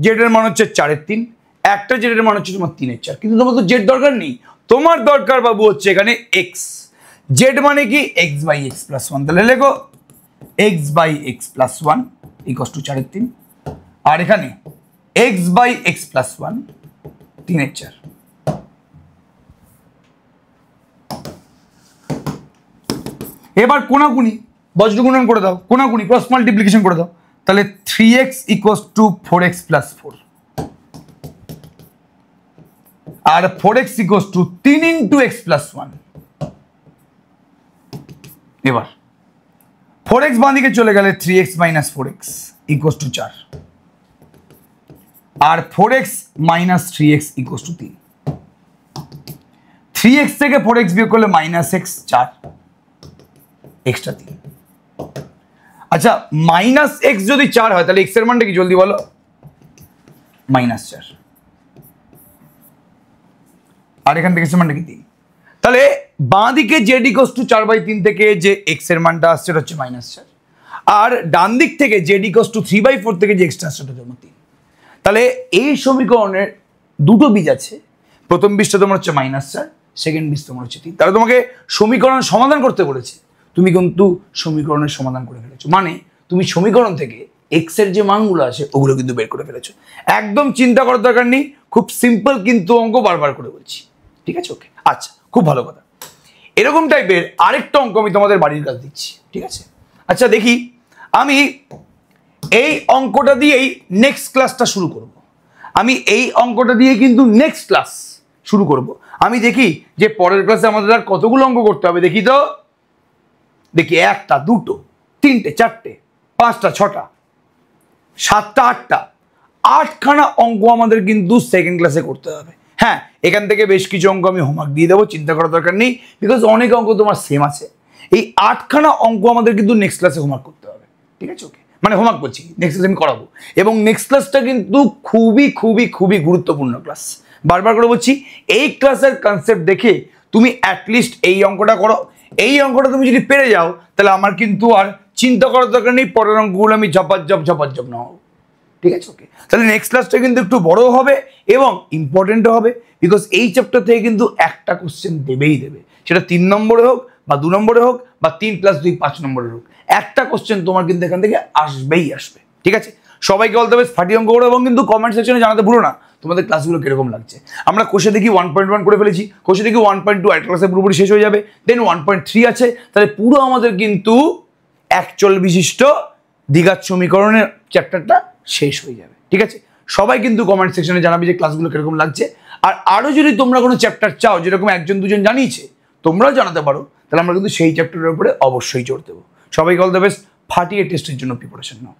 z এর মান হচ্ছে 4/3, একটা z এর মান হচ্ছে তোমার 3/4, কিন্তু তোমার তো z দরকার নেই, তোমার দরকার বাবু হচ্ছে এখানে x। z মানে কি? x/x + 1, তাহলে লেখো x/x + 1 = 4/3, আর এখানে x/x + 1 3/4। এবার কোনাকুনি বজ্রগুণন করে দাও, কোনাকুনি ক্রস মাল্টিপ্লিকেশন করে দাও। তাহলে 3x = 4x + 4, আর 4x = 3 × x + 1। এবার 4x বাঁ দিকে চলে গেলে 3x - 4x = 4, আর 4x - 3x = 3। 3x থেকে 4x বিয়োগ করলে -x 4, এক্সট্রা 3। আচ্ছা, -x যদি 4 হয় তাহলে x এর মানটা কি জলদি বলো? -4, আর এখান থেকে x এর মানটা কি? 3। তাহলে বাঁ দিকে z = 4/3 থেকে যে x এর মানটা আসছে সেটা হচ্ছে -4, আর ডান দিক থেকে z = 3/4 থেকে যে এক্সট্রা আসছে সেটা হচ্ছে 3। তাহলে এই সমীকরণের দুটো বীজ আছে, প্রথম বীজটা তোমার হচ্ছে -4, সেকেন্ড বীজ তোমার হচ্ছে 3। তাহলে তোমাকে সমীকরণ সমাধান করতে বলেছে, তুমি কিন্তু সমীকরণের সমাধান করে ফেলেছো, মানে তুমি সমীকরণ থেকে x এর যে মানগুলো আছে ওগুলো কিন্তু বের করে ফেলেছো। একদম চিন্তা করার দরকার নেই, খুব সিম্পল কিন্তু অঙ্ক, বারবার করে বলছি, ঠিক আছে? ওকে, আচ্ছা, খুব ভালো কথা। এরকম টাইপের আরেকটা অঙ্ক আমি তোমাদের বাড়ির কাজ দিচ্ছি, ঠিক আছে? আচ্ছা দেখি, আমি এই অঙ্কটা দিয়েই নেক্সট ক্লাসটা শুরু করব। আমি এই অঙ্কটা দিয়ে কিন্তু নেক্সট ক্লাস শুরু করব। আমি দেখি যে পরের ক্লাসে আমাদের আর কতগুলো অঙ্ক করতে হবে, দেখি তো। দেখি 1টা 2টো 3টে 4টে 5টা 6টা 7টা 8টা 8খানা অঙ্ক আমাদের কিন্তু সেকেন্ড ক্লাসে করতে হবে। হ্যাঁ, এখান থেকে বেশ কিছু অঙ্ক আমি হোমওয়ার্ক দিয়ে দেবো, চিন্তা করার দরকার নেই, বিকজ অনেক অঙ্ক তোমার সেম আছে। এই 8খানা অঙ্ক আমাদের কিন্তু নেক্সট ক্লাসে হোমওয়ার্ক করতে হবে, ঠিক আছে? ওকে, মানে হোমওয়ার্ক বলছি, নেক্সট ক্লাসে আমি করাবো। এবং নেক্সট ক্লাসটা কিন্তু খুবই খুবই খুবই গুরুত্বপূর্ণ ক্লাস, বারবার করে বলছি। এই ক্লাসের কনসেপ্ট দেখে তুমি অ্যাটলিস্ট এই অঙ্কটা করো। এই অঙ্কটা তুমি যদি পেরে যাও তাহলে আমার কিন্তু আর চিন্তা করার দরকার নেই, পরের অঙ্কগুলো আমি ঝপাঝপ না হবো, ঠিক আছে? ওকে, তাহলে নেক্সট ক্লাসটা কিন্তু একটু বড় হবে এবং ইম্পর্টেন্টও হবে, বিকজ এই চ্যাপ্টার থেকে কিন্তু একটা কোশ্চেন দেবেই দেবে, সেটা 3 নম্বরে হোক বা 2 নম্বরে হোক বা 3 + 2 5 নম্বরে হোক, একটা কোশ্চেন তোমার কিন্তু এখান থেকে আসবেই আসবে, ঠিক আছে? সবাইকে অল দ্য বেস্ট, ফাটিয়ে অঙ্ক করো, এবং কিন্তু কমেন্ট সেকশনে জানাতে ভুলো না তোমাদের ক্লাসগুলো কিরকম লাগছে। আমরা কোষে দেখি 1.1 করে ফেলেছি, কোষে দেখি 1.2 একটা ক্লাসে পুরোপুরি শেষ হয়ে যাবে, দেন 1.3 আছে। তাহলে পুরো আমাদের কিন্তু একচল বিশিষ্ট দ্বিঘাত সমীকরণের চ্যাপ্টারটা শেষ হয়ে যাবে, ঠিক আছে? সবাই কিন্তু কমেন্ট সেকশনে জানাবে যে ক্লাসগুলো কিরকম লাগছে। আর আরও যদি তোমরা কোনো চ্যাপ্টার চাও, যেরকম 1 2 জন জানিয়েছে, তোমরাও জানাতে পারো, তাহলে আমরা কিন্তু সেই চ্যাপ্টারের উপরে অবশ্যই জোর দেবো। সবাইকে অল দ্য বেস্ট, ফাটিয়ে টেস্টের জন্য প্রিপারেশন নাও।